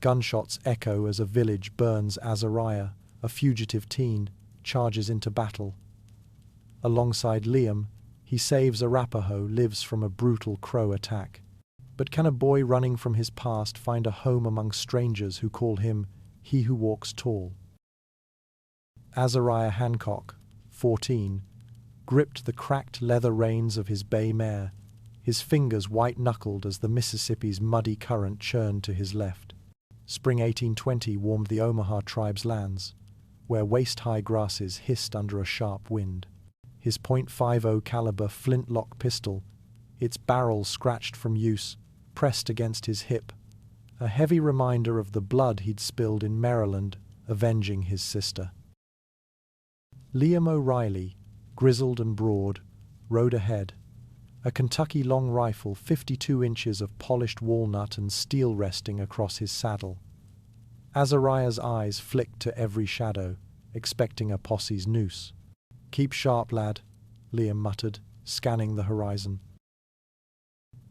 Gunshots echo as a village burns. Azariah, a fugitive teen, charges into battle. Alongside Liam, he saves Arapaho, lives from a brutal Crow attack. But can a boy running from his past find a home among strangers who call him he who walks tall? Azariah Hancock, 14, gripped the cracked leather reins of his bay mare, his fingers white-knuckled as the Mississippi's muddy current churned to his left. Spring 1820 warmed the Omaha tribe's lands, where waist-high grasses hissed under a sharp wind. His .50 caliber flintlock pistol, its barrel scratched from use, pressed against his hip, a heavy reminder of the blood he'd spilled in Maryland, avenging his sister. Liam O'Reilly, grizzled and broad, rode ahead, a Kentucky long rifle 52 inches of polished walnut and steel resting across his saddle. Azariah's eyes flicked to every shadow, expecting a posse's noose. "Keep sharp, lad," Liam muttered, scanning the horizon.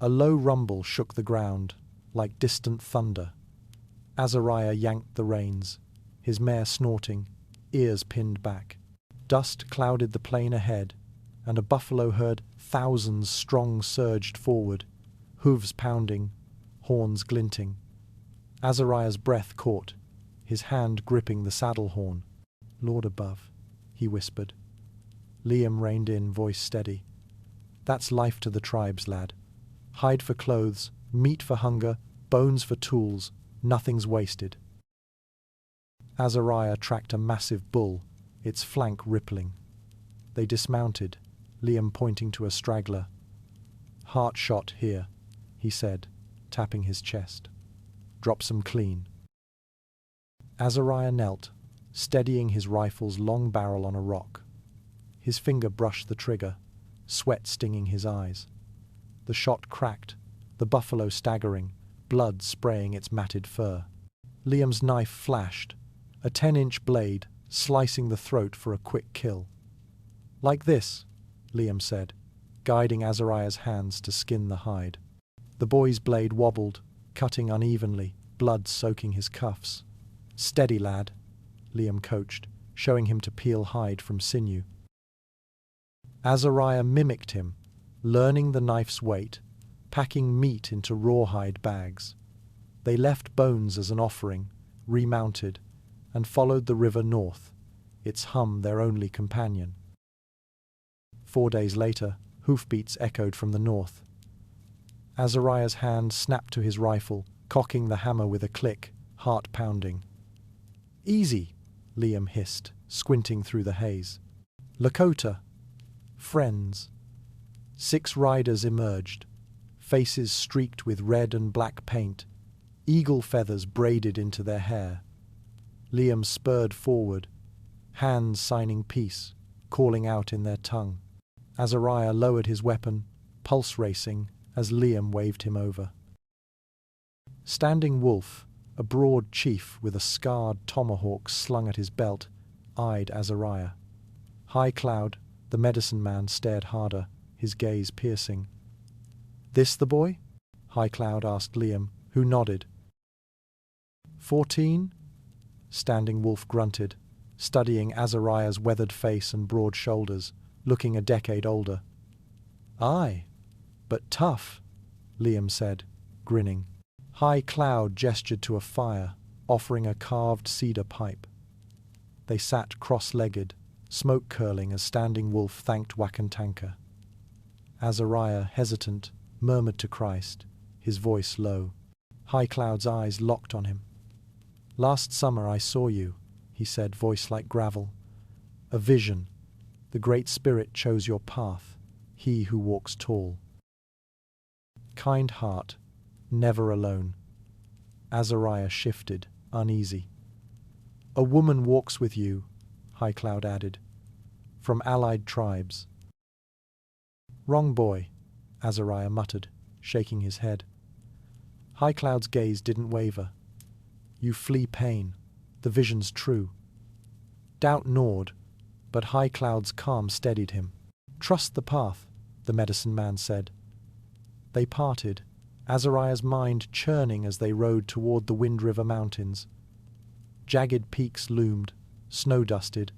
A low rumble shook the ground, like distant thunder. Azariah yanked the reins, his mare snorting, ears pinned back. Dust clouded the plain ahead, and a buffalo herd thousands strong surged forward, hooves pounding, horns glinting. Azariah's breath caught, his hand gripping the saddle horn. "Lord above," he whispered. Liam reined in, voice steady. "That's life to the tribes, lad. Hide for clothes, meat for hunger, bones for tools, nothing's wasted." Azariah tracked a massive bull, its flank rippling. They dismounted, Liam pointing to a straggler. "Heart shot here," he said, tapping his chest. "Drops 'em clean." Azariah knelt, steadying his rifle's long barrel on a rock. His finger brushed the trigger, sweat stinging his eyes. The shot cracked, the buffalo staggering, blood spraying its matted fur. Liam's knife flashed, a 10-inch blade, slicing the throat for a quick kill. "Like this," Liam said, guiding Azariah's hands to skin the hide. The boy's blade wobbled, cutting unevenly, blood soaking his cuffs. "Steady, lad," Liam coached, showing him to peel hide from sinew. Azariah mimicked him, learning the knife's weight, packing meat into rawhide bags. They left bones as an offering, remounted, and followed the river north, its hum their only companion. 4 days later, hoofbeats echoed from the north. Azariah's hand snapped to his rifle, cocking the hammer with a click, heart pounding. "Easy," Liam hissed, squinting through the haze. "Lakota. Friends." 6 riders emerged, faces streaked with red and black paint, eagle feathers braided into their hair. Liam spurred forward, hands signing peace, calling out in their tongue. Azariah lowered his weapon, pulse racing, as Liam waved him over. Standing Wolf, a broad chief with a scarred tomahawk slung at his belt, eyed Azariah. High Cloud, the medicine man, stared harder, his gaze piercing. "This the boy?" High Cloud asked Liam, who nodded. 14? Standing Wolf grunted, studying Azariah's weathered face and broad shoulders, looking a decade older. "Aye, but tough," Liam said, grinning. High Cloud gestured to a fire, offering a carved cedar pipe. They sat cross-legged, smoke curling as Standing Wolf thanked Wakantanka. Azariah, hesitant, murmured to Christ, his voice low. High Cloud's eyes locked on him. "Last summer I saw you," he said, voice like gravel. "A vision. The Great Spirit chose your path, he who walks tall. Kind heart, never alone." Azariah shifted, uneasy. "A woman walks with you," High Cloud added, "from allied tribes." "Wrong boy," Azariah muttered, shaking his head. High Cloud's gaze didn't waver. "You flee pain. The vision's true." Doubt gnawed, but High Cloud's calm steadied him. "Trust the path," the medicine man said. They parted, Azariah's mind churning as they rode toward the Wind River Mountains. Jagged peaks loomed, snow-dusted,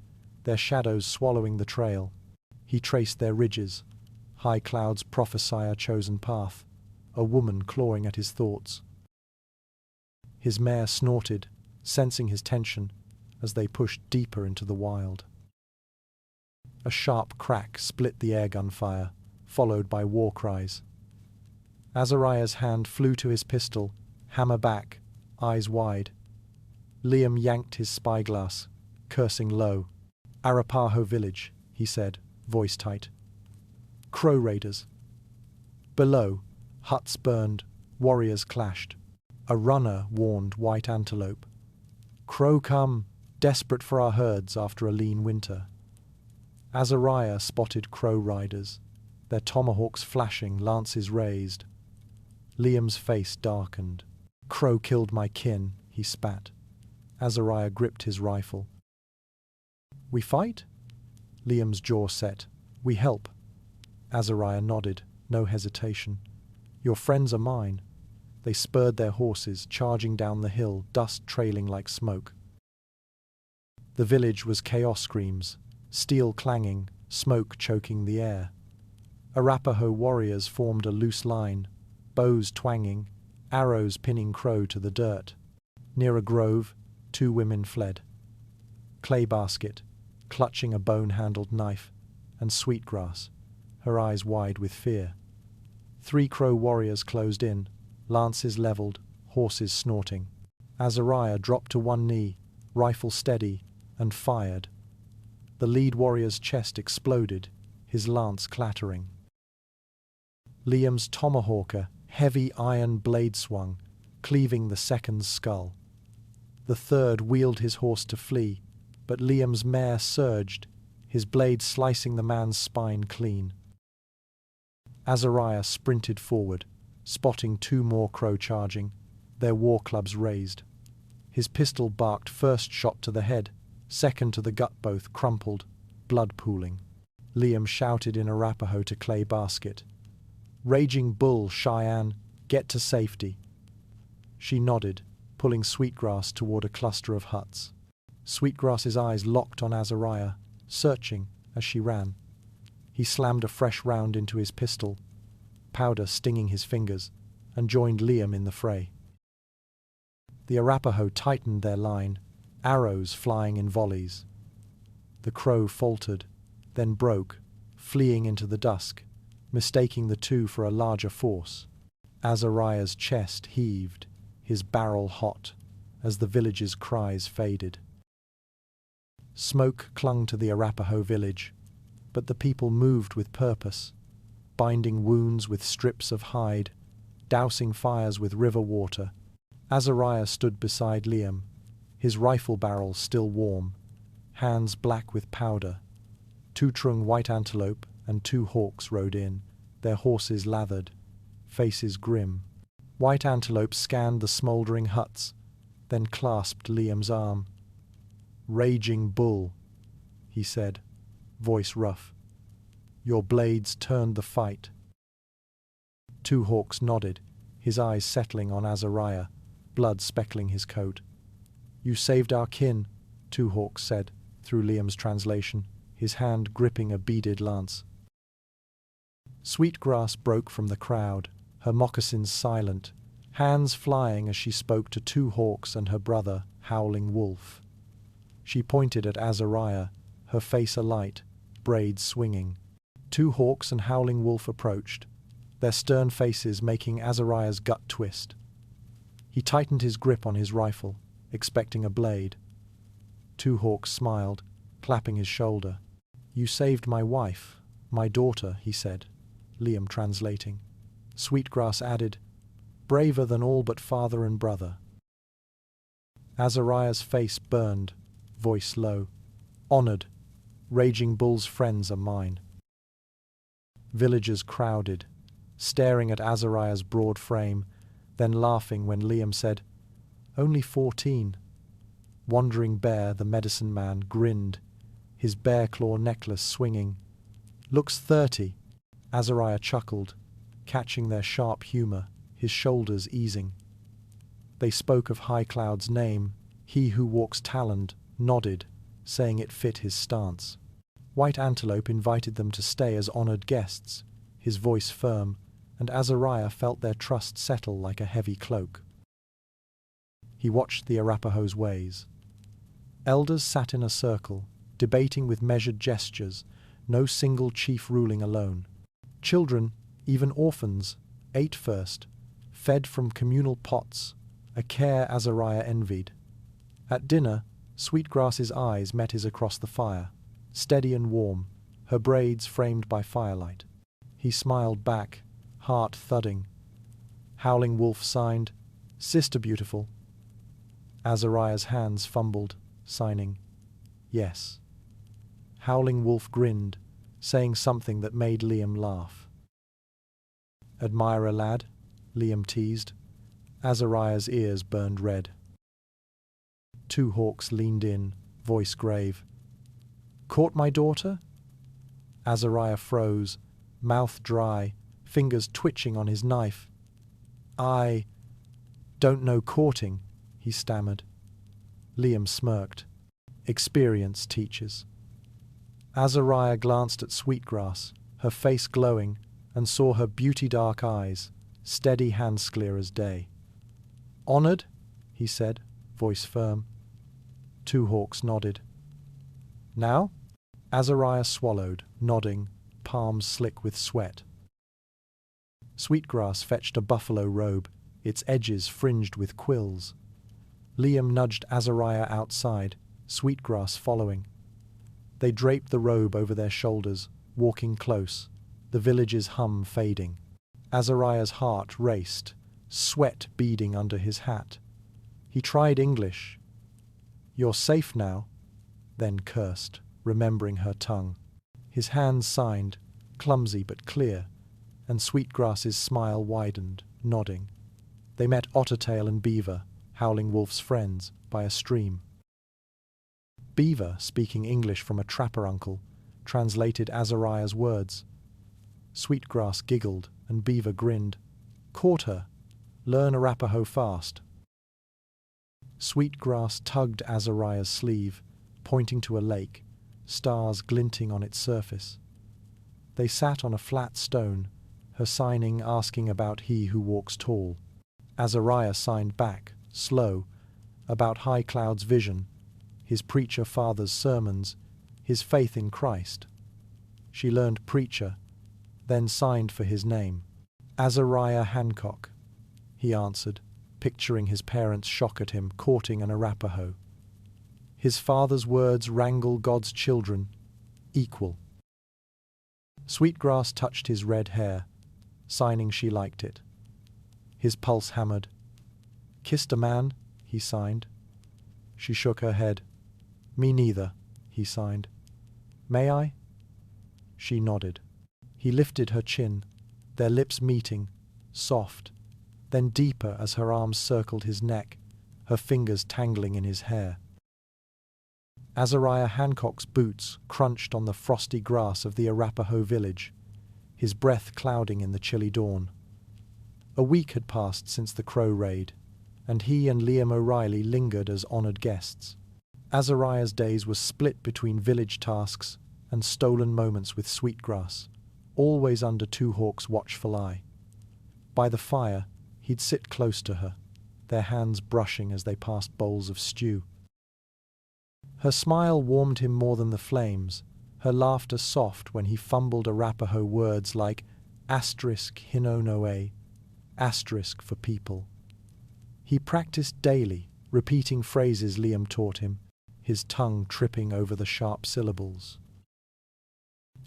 their shadows swallowing the trail. He traced their ridges. High clouds prophesy a chosen path, a woman clawing at his thoughts. His mare snorted, sensing his tension, as they pushed deeper into the wild. A sharp crack split the airgun fire, followed by war cries. Azariah's hand flew to his pistol, hammer back, eyes wide. Liam yanked his spyglass, cursing low. "Arapaho village," he said, voice tight. "Crow raiders." Below, huts burned, warriors clashed. A runner warned White Antelope. "Crow come, desperate for our herds after a lean winter." Azariah spotted crow riders, their tomahawks flashing, lances raised. Liam's face darkened. "Crow killed my kin," he spat. Azariah gripped his rifle. "We fight?" Liam's jaw set. "We help." Azariah nodded, no hesitation. "Your friends are mine." They spurred their horses, charging down the hill, dust trailing like smoke. The village was chaos screams, steel clanging, smoke choking the air. Arapaho warriors formed a loose line, bows twanging, arrows pinning Crow to the dirt. Near a grove, 2 women fled. Clay Basket, clutching a bone-handled knife, and Sweetgrass, her eyes wide with fear. 3 Crow warriors closed in, lances leveled, horses snorting. Azariah dropped to one knee, rifle steady, and fired. The lead warrior's chest exploded, his lance clattering. Liam's tomahawker, heavy iron blade swung, cleaving the second's skull. The third wheeled his horse to flee, but Liam's mare surged, his blade slicing the man's spine clean. Azariah sprinted forward, spotting 2 more Crow charging, their war clubs raised. His pistol barked first shot to the head, second to the gut, both crumpled, blood pooling. Liam shouted in Arapaho to Clay Basket, "Raging Bull, Cheyenne, get to safety." She nodded, pulling Sweetgrass toward a cluster of huts. Sweetgrass's eyes locked on Azariah, searching as she ran. He slammed a fresh round into his pistol, powder stinging his fingers, and joined Liam in the fray. The Arapaho tightened their line, arrows flying in volleys. The Crow faltered, then broke, fleeing into the dusk, mistaking the 2 for a larger force. Azariah's chest heaved, his barrel hot, as the village's cries faded. Smoke clung to the Arapaho village, but the people moved with purpose, binding wounds with strips of hide, dousing fires with river water. Azariah stood beside Liam, his rifle barrel still warm, hands black with powder. 2 Trung White Antelope and 2 hawks rode in, their horses lathered, faces grim. White Antelope scanned the smouldering huts, then clasped Liam's arm. "Raging Bull," he said, voice rough. "Your blades turned the fight." 2 hawks nodded, his eyes settling on Azariah, blood speckling his coat. "You saved our kin," 2 hawks said, through Liam's translation, his hand gripping a beaded lance. Sweetgrass broke from the crowd, her moccasins silent, hands flying as she spoke to 2 hawks and her brother, Howling Wolf. She pointed at Azariah, her face alight, braids swinging. 2 hawks and Howling Wolf approached, their stern faces making Azariah's gut twist. He tightened his grip on his rifle, expecting a blade. 2 hawks smiled, clapping his shoulder. "You saved my wife, my daughter," he said, Liam translating. Sweetgrass added, "Braver than all but father and brother." Azariah's face burned, voice low. "Honored. Raging Bull's friends are mine." Villagers crowded, staring at Azariah's broad frame, then laughing when Liam said, "Only 14. Wandering Bear, the medicine man, grinned, his bear claw necklace swinging. "Looks 30. Azariah chuckled, catching their sharp humor, his shoulders easing. They spoke of High Cloud's name. He who walks taloned nodded, saying it fit his stance. White Antelope invited them to stay as honored guests, his voice firm, and Azariah felt their trust settle like a heavy cloak. He watched the Arapaho's ways. Elders sat in a circle, debating with measured gestures, no single chief ruling alone. Children, even orphans, ate first, fed from communal pots, a care Azariah envied. At dinner, Sweetgrass's eyes met his across the fire, steady and warm, her braids framed by firelight. He smiled back, heart thudding. Howling Wolf signed, "Sister Beautiful." Azariah's hands fumbled, signing, "Yes." Howling Wolf grinned, saying something that made Liam laugh. "Admire a lad?" Liam teased. Azariah's ears burned red. Two Hawks leaned in, voice grave. "Caught my daughter?" Azariah froze, mouth dry, fingers twitching on his knife. "I don't know courting," he stammered. Liam smirked. "Experience teaches." Azariah glanced at Sweetgrass, her face glowing, and saw her beauty-dark eyes, steady hands clear as day. "Honored?" he said, voice firm. Two Hawks nodded. "Now?" Azariah swallowed, nodding, palms slick with sweat. Sweetgrass fetched a buffalo robe, its edges fringed with quills. Liam nudged Azariah outside, Sweetgrass following. They draped the robe over their shoulders, walking close, the village's hum fading. Azariah's heart raced, sweat beading under his hat. He tried English. "You're safe now," then cursed, remembering her tongue. His hands signed, clumsy but clear, and Sweetgrass's smile widened, nodding. They met Ottertail and Beaver, Howling Wolf's friends, by a stream. Beaver, speaking English from a trapper uncle, translated Azariah's words. Sweetgrass giggled, and Beaver grinned. "Caught her. Learn Arapaho fast." Sweetgrass tugged Azariah's sleeve, pointing to a lake, stars glinting on its surface. They sat on a flat stone, her signing asking about he who walks tall. Azariah signed back, slow, about High Cloud's vision, his preacher father's sermons, his faith in Christ. She learned preacher, then signed for his name. "Azariah Hancock," he answered, picturing his parents' shock at him courting an Arapaho. His father's words wrangle God's children, equal. Sweetgrass touched his red hair, signing she liked it. His pulse hammered. "Kissed a man," he signed. She shook her head. "Me neither," he signed. "May I?" She nodded. He lifted her chin, their lips meeting, soft, then deeper as her arms circled his neck, her fingers tangling in his hair. Azariah Hancock's boots crunched on the frosty grass of the Arapaho village, his breath clouding in the chilly dawn. A week had passed since the Crow raid, and he and Liam O'Reilly lingered as honored guests. Azariah's days were split between village tasks and stolen moments with Sweetgrass, always under Two Hawks' watchful eye. By the fire, he'd sit close to her, their hands brushing as they passed bowls of stew. Her smile warmed him more than the flames, her laughter soft when he fumbled Arapaho words like asterisk hinonoe, asterisk for people. He practiced daily, repeating phrases Liam taught him, his tongue tripping over the sharp syllables.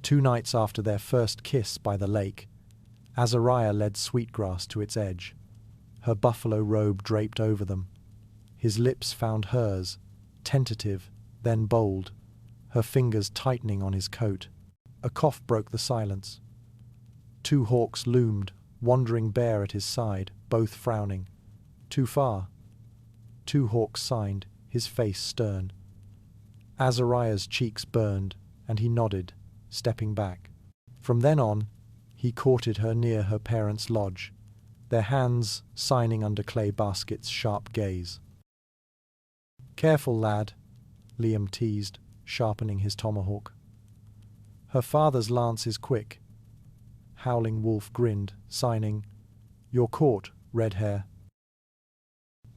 2 nights after their first kiss by the lake, Azariah led Sweetgrass to its edge, her buffalo robe draped over them. His lips found hers, tentative, then bold, her fingers tightening on his coat. A cough broke the silence. Two Hawks loomed, wandering bare at his side, both frowning. "Too far." Two Hawks signed, his face stern. Azariah's cheeks burned, and he nodded, stepping back. From then on, he courted her near her parents' lodge, their hands signing under Clay Basket's sharp gaze. "Careful, lad," Liam teased, sharpening his tomahawk. "Her father's lance is quick." Howling Wolf grinned, signing, "You're caught, red hair."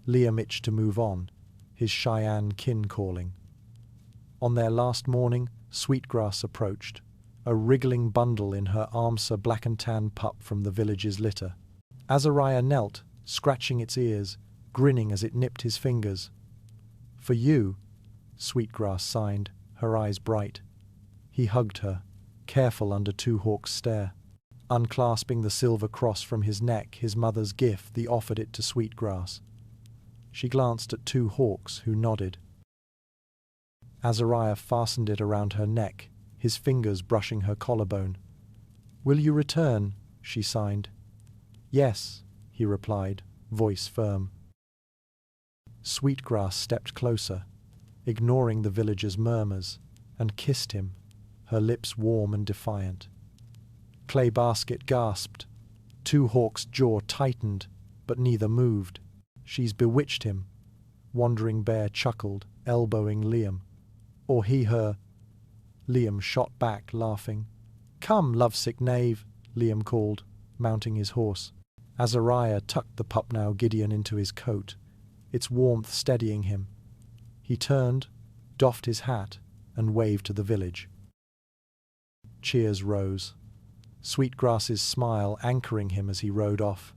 Liam itched to move on, his Cheyenne kin calling. On their last morning, Sweetgrass approached, a wriggling bundle in her arms, a black and tan pup from the village's litter. Azariah knelt, scratching its ears, grinning as it nipped his fingers. "For you," Sweetgrass signed, her eyes bright. He hugged her, careful under Two Hawks' stare. Unclasping the silver cross from his neck, his mother's gift, he offered it to Sweetgrass. She glanced at Two Hawks, who nodded. Azariah fastened it around her neck, his fingers brushing her collarbone. "Will you return?" she signed. "Yes," he replied, voice firm. Sweetgrass stepped closer, ignoring the villagers' murmurs, and kissed him, her lips warm and defiant. Clay Basket gasped. Two Hawks' jaw tightened, but neither moved. "She's bewitched him," Wandering Bear chuckled, elbowing Liam. "Or he her." Liam shot back, laughing. "Come, lovesick knave," Liam called, mounting his horse. Azariah tucked the pup now Gideon into his coat, its warmth steadying him. He turned, doffed his hat, and waved to the village. Cheers rose, Sweetgrass's smile anchoring him as he rode off.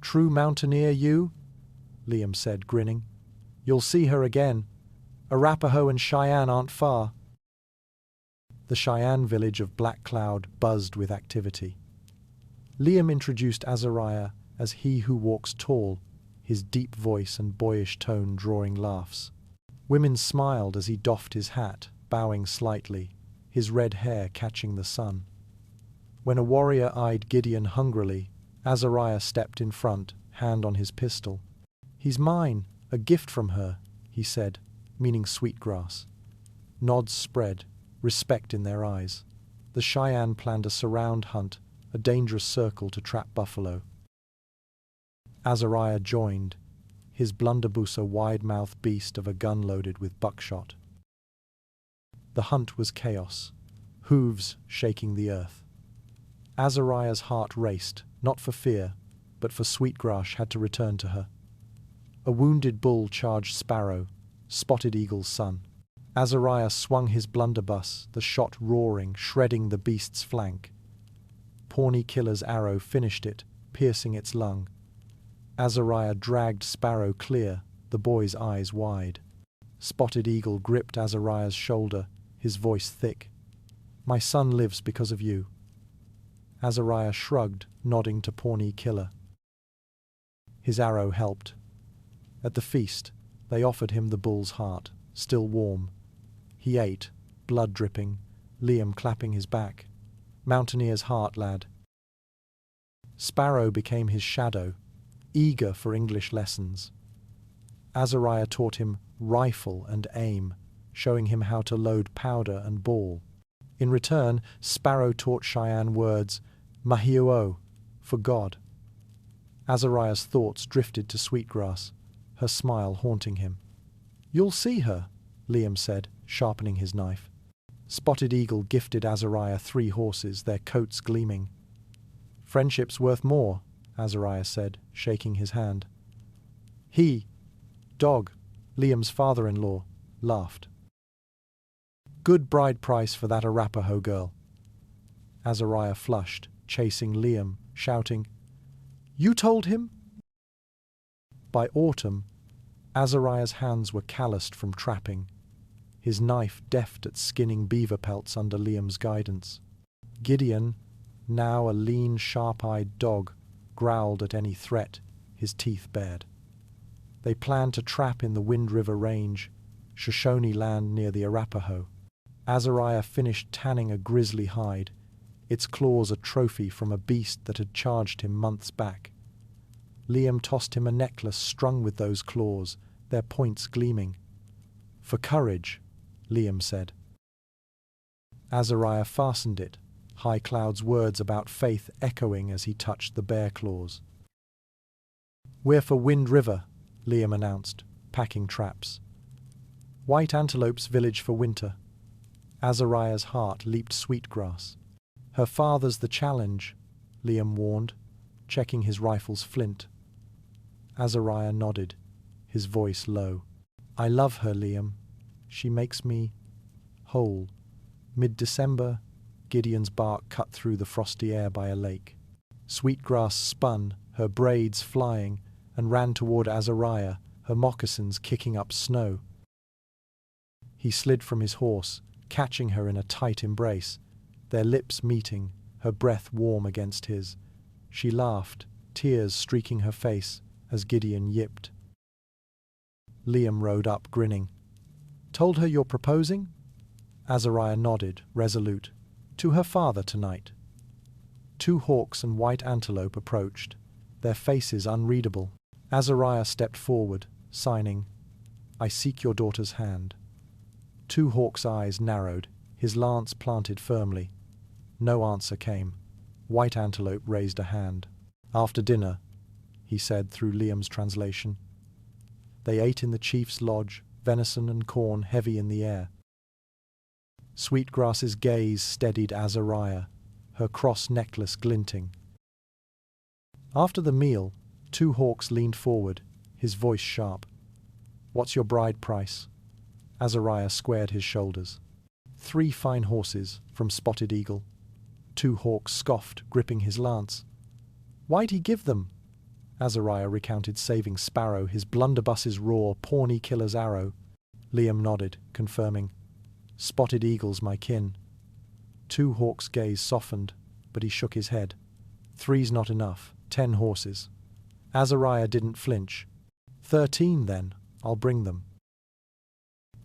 "True mountaineer you?" Liam said, grinning. "You'll see her again. Arapaho and Cheyenne aren't far." The Cheyenne village of Black Cloud buzzed with activity. Liam introduced Azariah as he who walks tall, his deep voice and boyish tone drawing laughs. Women smiled as he doffed his hat, bowing slightly, his red hair catching the sun. When a warrior eyed Gideon hungrily, Azariah stepped in front, hand on his pistol. "He's mine, a gift from her," he said, meaning Sweetgrass. Nods spread, respect in their eyes. The Cheyenne planned a surround hunt, a dangerous circle to trap buffalo. Azariah joined, his blunderbuss a wide-mouthed beast of a gun loaded with buckshot. The hunt was chaos, hooves shaking the earth. Azariah's heart raced, not for fear, but for Sweetgrass had to return to her. A wounded bull charged Sparrow, Spotted Eagle's son. Azariah swung his blunderbuss, the shot roaring, shredding the beast's flank. Pawnee Killer's arrow finished it, piercing its lung. Azariah dragged Sparrow clear, the boy's eyes wide. Spotted Eagle gripped Azariah's shoulder, his voice thick. "My son lives because of you." Azariah shrugged, nodding to Pawnee Killer. His arrow helped. At the feast, they offered him the bull's heart, still warm. He ate, blood dripping, Liam clapping his back. "Mountaineer's heart, lad." Sparrow became his shadow, eager for English lessons. Azariah taught him rifle and aim, showing him how to load powder and ball. In return, Sparrow taught Cheyenne words, "Mahiuo," for God. Azariah's thoughts drifted to Sweetgrass, her smile haunting him. "You'll see her," Liam said, sharpening his knife. Spotted Eagle gifted Azariah 3 horses, their coats gleaming. "Friendship's worth more," Azariah said, shaking his hand. He, Dog, Liam's father-in-law, laughed. "Good bride price for that Arapaho girl." Azariah flushed, chasing Liam, shouting, "You told him?" By autumn, Azariah's hands were calloused from trapping, his knife deft at skinning beaver pelts under Liam's guidance. Gideon, now a lean, sharp-eyed dog, growled at any threat, his teeth bared. They planned to trap in the Wind River Range, Shoshone land near the Arapaho. Azariah finished tanning a grizzly hide, its claws a trophy from a beast that had charged him months back. Liam tossed him a necklace strung with those claws, their points gleaming. "For courage," Liam said. Azariah fastened it, High Cloud's words about faith echoing as he touched the bear claws. "We're for Wind River," Liam announced, packing traps. "White Antelope's village for winter." Azariah's heart leaped sweetgrass. "Her father's the challenge," Liam warned, checking his rifle's flint. Azariah nodded, his voice low. "I love her, Liam. She makes me whole." Mid-December, Gideon's bark cut through the frosty air by a lake. Sweetgrass spun, her braids flying, and ran toward Azariah, her moccasins kicking up snow. He slid from his horse, catching her in a tight embrace, their lips meeting, her breath warm against his. She laughed, tears streaking her face, as Gideon yipped. Liam rode up, grinning. "Told her you're proposing?" Azariah nodded, resolute. "To her father tonight." Two hawks and white antelope approached, their faces unreadable. Azariah stepped forward, signing, "I seek your daughter's hand." Two hawks' eyes narrowed, his lance planted firmly. No answer came. White Antelope raised a hand. "After dinner," he said through Liam's translation. They ate in the chief's lodge, venison and corn heavy in the air. Sweetgrass's gaze steadied Azariah, her cross necklace glinting. After the meal, Two Hawks leaned forward, his voice sharp. "What's your bride price?" Azariah squared his shoulders. 3 fine horses from Spotted Eagle." Two Hawks scoffed, gripping his lance. "Why'd he give them?" Azariah recounted saving Sparrow, his blunderbuss's roar, Pawnee killer's arrow. Liam nodded, confirming, "Spotted Eagle's my kin." Two Hawks' gaze softened, but he shook his head. "3's not enough, 10 horses." Azariah didn't flinch. 13, then, I'll bring them."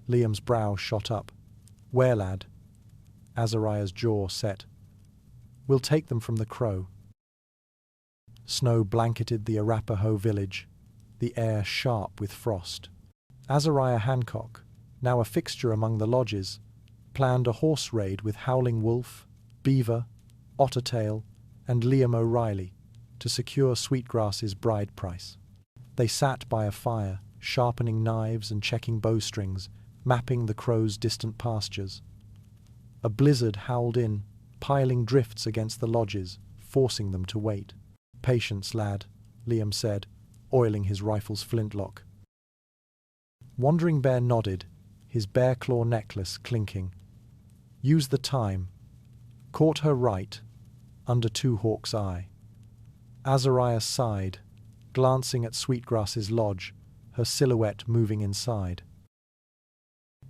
Liam's brow shot up. "Where, lad?" Azariah's jaw set. "We'll take them from the Crow." Snow blanketed the Arapaho village, the air sharp with frost. Azariah Hancock, now a fixture among the lodges, planned a horse raid with Howling Wolf, Beaver, Ottertail, and Liam O'Reilly to secure Sweetgrass's bride price. They sat by a fire, sharpening knives and checking bowstrings, mapping the Crow's distant pastures. A blizzard howled in, piling drifts against the lodges, forcing them to wait. "Patience, lad," Liam said, oiling his rifle's flintlock. Wandering Bear nodded, his bear claw necklace clinking. "Use the time." Caught her right, under Two Hawks' eye. Azariah sighed, glancing at Sweetgrass's lodge, her silhouette moving inside.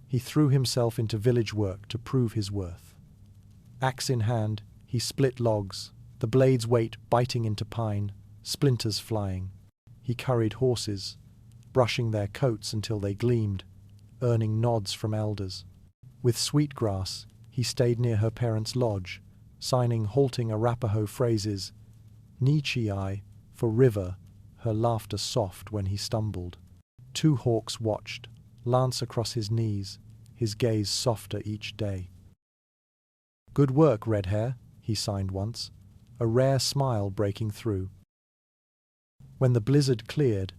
He threw himself into village work to prove his worth. Axe in hand, he split logs, the blade's weight biting into pine, splinters flying. He curried horses, brushing their coats until they gleamed, earning nods from elders. With Sweetgrass, he stayed near her parents' lodge, signing halting Arapaho phrases, Nichi for river, her laughter soft when he stumbled. Two Hawks watched, lance across his knees, his gaze softer each day. "Good work, Red Hair," he signed once, a rare smile breaking through. When the blizzard cleared,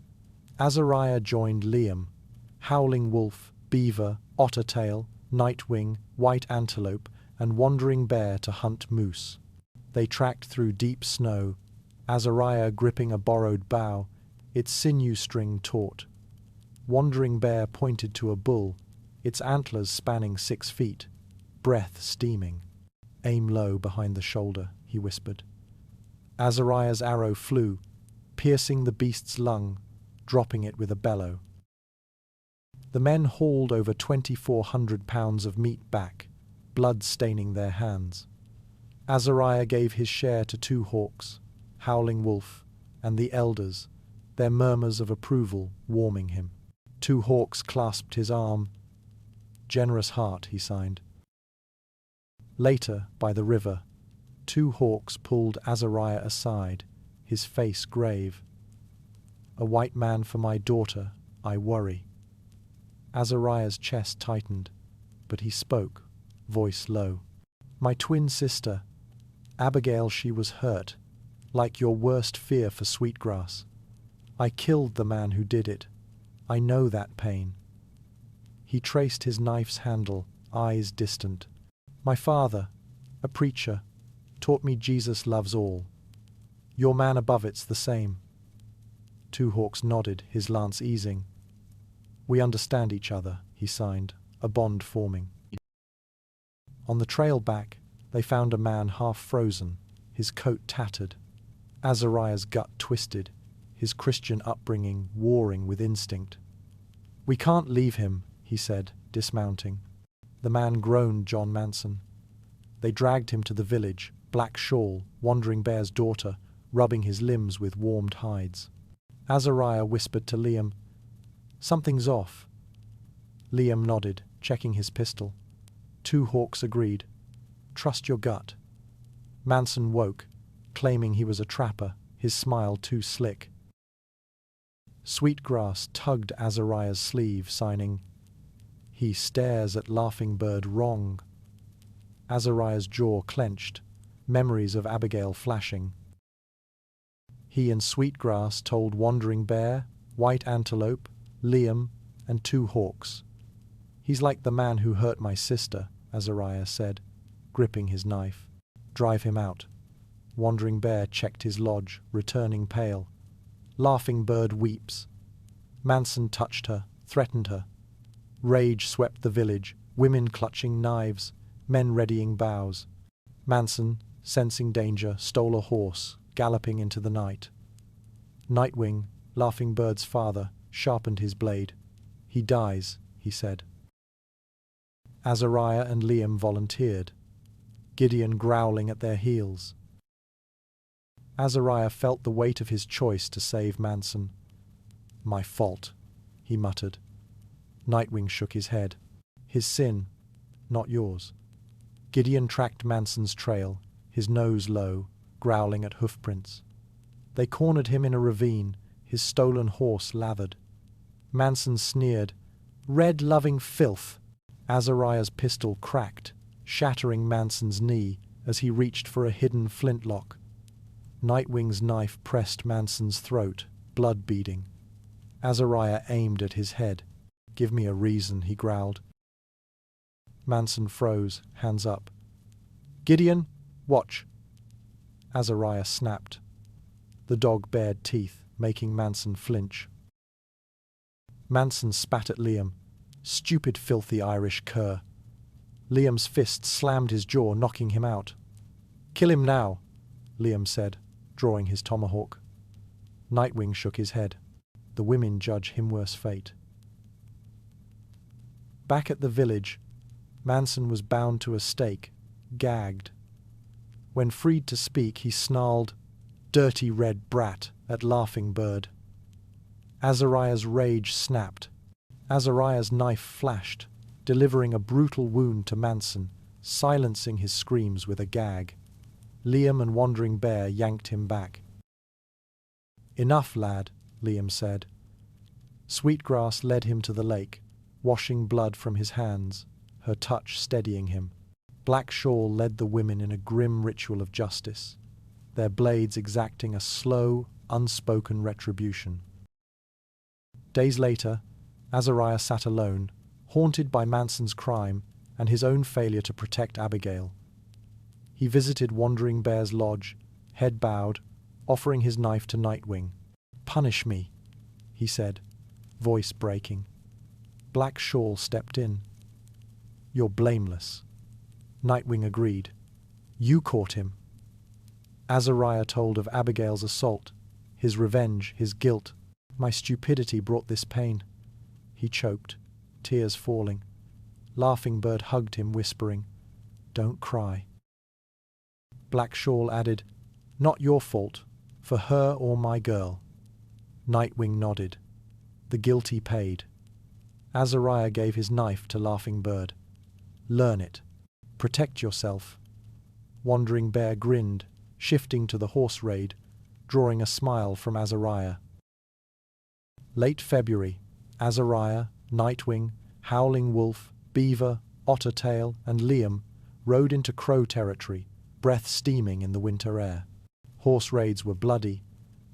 Azariah joined Liam, Howling Wolf, Beaver, Ottertail, Nightwing, White Antelope, and Wandering Bear to hunt moose. They tracked through deep snow, Azariah gripping a borrowed bough, its sinew string taut. Wandering Bear pointed to a bull, its antlers spanning 6 feet, breath steaming. "Aim low behind the shoulder," he whispered. Azariah's arrow flew, piercing the beast's lung, dropping it with a bellow. The men hauled over 2,400 pounds of meat back, blood staining their hands. Azariah gave his share to Two Hawks, Howling Wolf, and the elders, their murmurs of approval warming him. Two Hawks clasped his arm. "Generous heart," he signed. Later, by the river, Two Hawks pulled Azariah aside, his face grave. "A white man for my daughter, I worry." Azariah's chest tightened, but he spoke, voice low. "My twin sister, Abigail, she was hurt, like your worst fear for Sweetgrass. I killed the man who did it. I know that pain. He traced his knife's handle, eyes distant. My father, a preacher, taught me Jesus loves all. Your man above it's the same. Two Hawks nodded, his lance easing. We understand each other, he signed, a bond forming. On the trail back, they found a man half frozen, his coat tattered. Azariah's gut twisted, his Christian upbringing warring with instinct. We can't leave him, he said, dismounting. The man groaned John Manson. They dragged him to the village, Black Shawl, Wandering Bear's daughter, rubbing his limbs with warmed hides. Azariah whispered to Liam, "Something's off." Liam nodded, checking his pistol. Two Hawks agreed. "Trust your gut." Manson woke, claiming he was a trapper, his smile too slick. Sweetgrass tugged Azariah's sleeve, signing, "He stares at Laughing Bird wrong." Azariah's jaw clenched, memories of Abigail flashing. He and Sweetgrass told Wandering Bear, White Antelope, Liam, and Two Hawks. "He's like the man who hurt my sister," Azariah said, gripping his knife. "Drive him out." Wandering Bear checked his lodge, returning pale. Laughing Bird weeps. Manson touched her, threatened her. Rage swept the village, women clutching knives, men readying bows. Manson, sensing danger, stole a horse, galloping into the night. Nightwing, Laughing Bird's father, sharpened his blade. "He dies," he said. Azariah and Liam volunteered, Gideon growling at their heels. Azariah felt the weight of his choice to save Manson. "My fault," he muttered. Nightwing shook his head. "His sin, not yours." Gideon tracked Manson's trail, his nose low, growling at hoofprints. They cornered him in a ravine, his stolen horse lathered. Manson sneered, "Red-loving filth!" Azariah's pistol cracked, shattering Manson's knee as he reached for a hidden flintlock. Nightwing's knife pressed Manson's throat, blood beading. Azariah aimed at his head. "Give me a reason," he growled. Manson froze, hands up. "Gideon, watch!" Azariah snapped. The dog bared teeth, making Manson flinch. Manson spat at Liam. "Stupid, filthy Irish cur." Liam's fist slammed his jaw, knocking him out. "Kill him now," Liam said, drawing his tomahawk. Nightwing shook his head. "The women judge him worse fate." Back at the village, Manson was bound to a stake, gagged. When freed to speak, he snarled, "Dirty red brat," at Laughing Bird. Azariah's rage snapped. Azariah's knife flashed, delivering a brutal wound to Manson, silencing his screams with a gag. Liam and Wandering Bear yanked him back. "Enough, lad," Liam said. Sweetgrass led him to the lake, washing blood from his hands, her touch steadying him. Black Shawl led the women in a grim ritual of justice, their blades exacting a slow, unspoken retribution. Days later, Azariah sat alone, haunted by Manson's crime and his own failure to protect Abigail. He visited Wandering Bear's lodge, head bowed, offering his knife to Nightwing. "Punish me," he said, voice breaking. Black Shawl stepped in. "You're blameless." Nightwing agreed. "You caught him." Azariah told of Abigail's assault, his revenge, his guilt. "My stupidity brought this pain." He choked, tears falling. Laughing Bird hugged him, whispering, "Don't cry." Black Shawl added, "Not your fault, for her or my girl." Nightwing nodded. The guilty paid. Azariah gave his knife to Laughing Bird. "Learn it. Protect yourself." Wandering Bear grinned, shifting to the horse raid, drawing a smile from Azariah. Late February, Azariah, Nightwing, Howling Wolf, Beaver, Ottertail, and Liam rode into Crow territory, breath steaming in the winter air. Horse raids were bloody,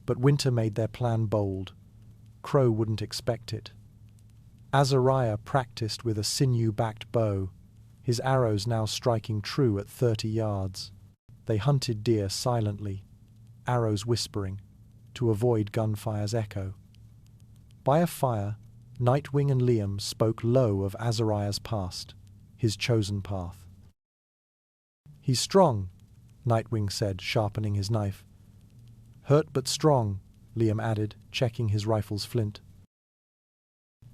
but winter made their plan bold. Crow wouldn't expect it. Azariah practiced with a sinew-backed bow, his arrows now striking true at 30 yards. They hunted deer silently, arrows whispering, to avoid gunfire's echo. By a fire, Nightwing and Liam spoke low of Azariah's past, his chosen path. "He's strong," Nightwing said, sharpening his knife. "Hurt but strong," Liam added, checking his rifle's flint.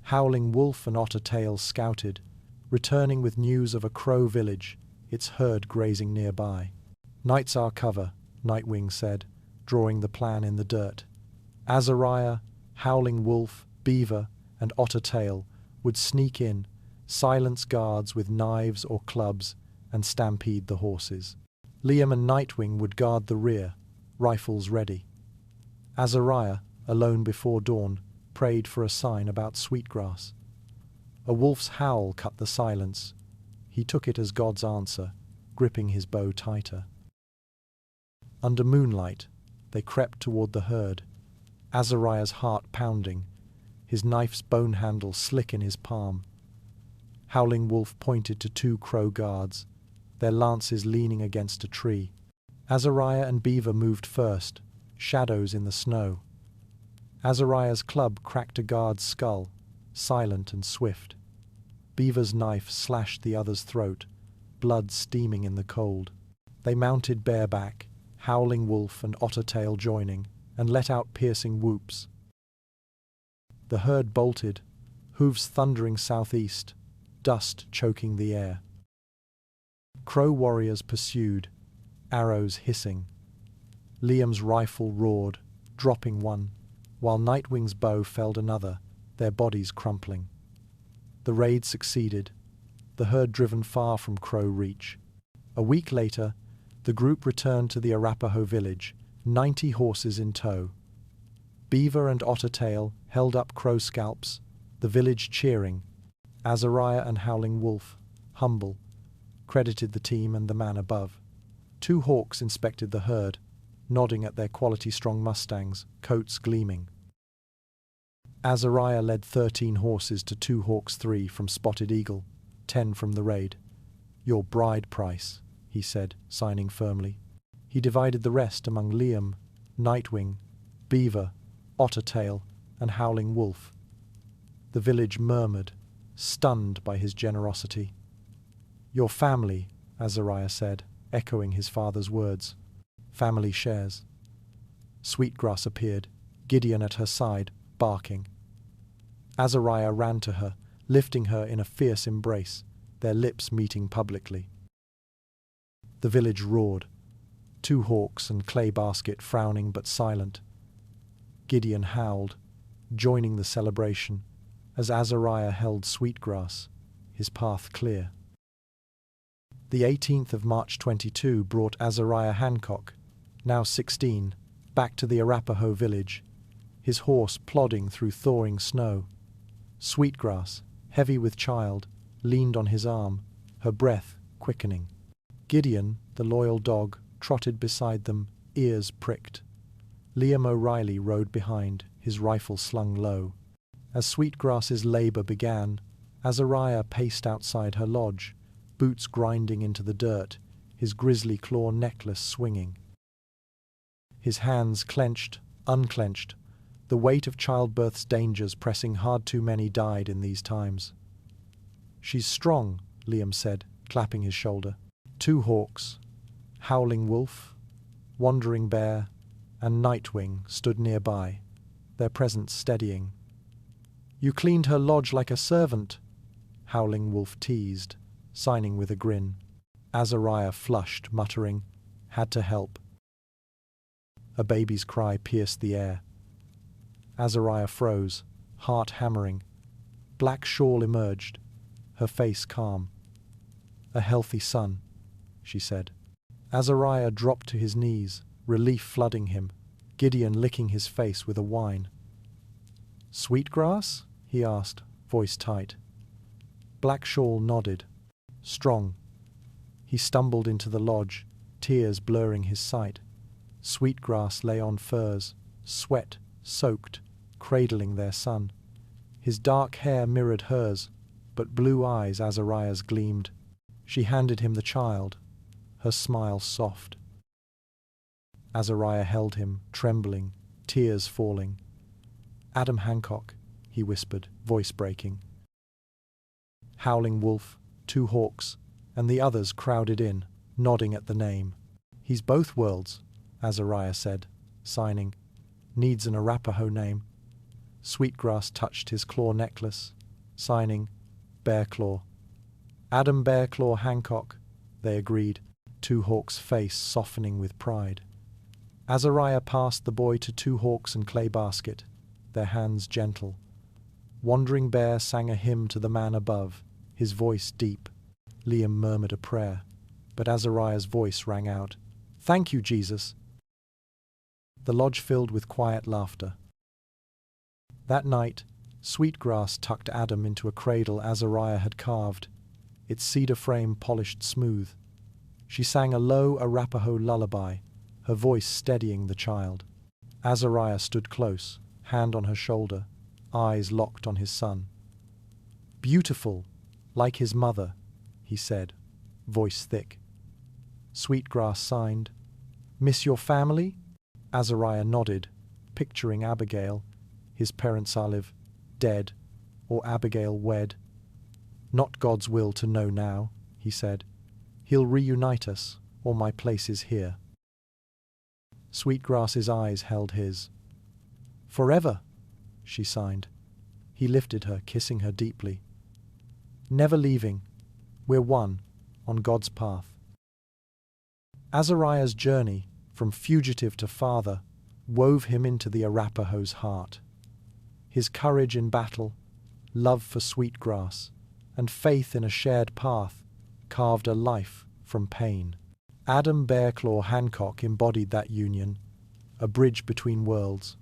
Howling Wolf and Ottertail scouted, returning with news of a Crow village, its herd grazing nearby. "Night's our cover," Nightwing said, drawing the plan in the dirt. Azariah, Howling Wolf, Beaver, and Ottertail would sneak in, silence guards with knives or clubs, and stampede the horses. Liam and Nightwing would guard the rear, rifles ready. Azariah, alone before dawn, prayed for a sign about Sweetgrass. A wolf's howl cut the silence. He took it as God's answer, gripping his bow tighter. Under moonlight, they crept toward the herd, Azariah's heart pounding, his knife's bone handle slick in his palm. Howling Wolf pointed to 2 Crow guards, their lances leaning against a tree. Azariah and Beaver moved first, shadows in the snow. Azariah's club cracked a guard's skull, silent and swift. Beaver's knife slashed the other's throat, blood steaming in the cold. They mounted bareback, Howling Wolf and Ottertail joining, and let out piercing whoops. The herd bolted, hooves thundering southeast, dust choking the air. Crow warriors pursued, arrows hissing. Liam's rifle roared, dropping one, while Nightwing's bow felled another, their bodies crumpling. The raid succeeded, the herd driven far from Crow reach. A week later, the group returned to the Arapaho village, 90 horses in tow. Beaver and Ottertail held up Crow scalps, the village cheering. Azariah and Howling Wolf, humble, credited the team and the man above. 2 hawks inspected the herd, nodding at their quality-strong mustangs, coats gleaming. Azariah led 13 horses to 2 hawks 3 from Spotted Eagle, 10 from the raid. "Your bride price," he said, signing firmly. He divided the rest among Liam, Nightwing, Beaver, Ottertail, and Howling Wolf. The village murmured, stunned by his generosity. "Your family," Azariah said, echoing his father's words. "Family shares." Sweetgrass appeared, Gideon at her side, barking. Azariah ran to her, lifting her in a fierce embrace, their lips meeting publicly. The village roared, 2 hawks and Clay Basket frowning but silent. Gideon howled, joining the celebration, as Azariah held Sweetgrass, his path clear. The 18th of March 22 brought Azariah Hancock, now 16, back to the Arapaho village, his horse plodding through thawing snow. Sweetgrass, heavy with child, leaned on his arm, her breath quickening. Gideon, the loyal dog, trotted beside them, ears pricked. Liam O'Reilly rode behind, his rifle slung low. As Sweetgrass's labor began, Azariah paced outside her lodge, boots grinding into the dirt, his grizzly claw necklace swinging. His hands clenched, unclenched, the weight of childbirth's dangers pressing hard too many died in these times. "She's strong," Liam said, clapping his shoulder. 2 hawks, Howling Wolf, Wandering Bear, and Nightwing stood nearby, their presence steadying. "You cleaned her lodge like a servant," Howling Wolf teased, signing with a grin. Azariah flushed, muttering, "Had to help." A baby's cry pierced the air. Azariah froze, heart hammering. Black Shawl emerged, her face calm. "A healthy son," she said. Azariah dropped to his knees, relief flooding him, Gideon licking his face with a whine. "Sweetgrass?" he asked, voice tight. Black Shawl nodded. "Strong." He stumbled into the lodge, tears blurring his sight. Sweetgrass lay on furs, sweat, soaked, cradling their son. His dark hair mirrored hers, but blue eyes Azariah's gleamed. She handed him the child, her smile soft. Azariah held him, trembling, tears falling. "Adam Hancock," he whispered, voice breaking. Howling Wolf, 2 hawks, and the others crowded in, nodding at the name. "He's both worlds," Azariah said, signing. "Needs an Arapaho name." Sweetgrass touched his claw necklace, signing, "Bearclaw." "Adam Bearclaw Hancock," they agreed, 2 hawks' face softening with pride. Azariah passed the boy to 2 hawks and clay basket, their hands gentle. Wandering Bear sang a hymn to the man above, his voice deep. Liam murmured a prayer, but Azariah's voice rang out, "Thank you, Jesus." The lodge filled with quiet laughter. That night, Sweetgrass tucked Adam into a cradle Azariah had carved, its cedar frame polished smooth. She sang a low Arapaho lullaby, her voice steadying the child. Azariah stood close, hand on her shoulder, eyes locked on his son. "Beautiful, like his mother," he said, voice thick. Sweetgrass signed, "Miss your family?" Azariah nodded, picturing Abigail, his parents Olive, dead, or Abigail wed. "Not God's will to know now," he said. "He'll reunite us, or my place is here." Sweetgrass's eyes held his. "Forever," she signed. He lifted her, kissing her deeply. "Never leaving. We're one, on God's path." Azariah's journey, from fugitive to father, wove him into the Arapaho's heart. His courage in battle, love for Sweetgrass, and faith in a shared path carved a life from pain. Adam Bearclaw Hancock embodied that union, a bridge between worlds.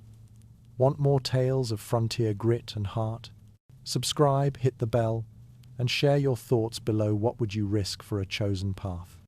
Want more tales of frontier grit and heart? Subscribe, hit the bell, and share your thoughts below. What would you risk for a chosen path?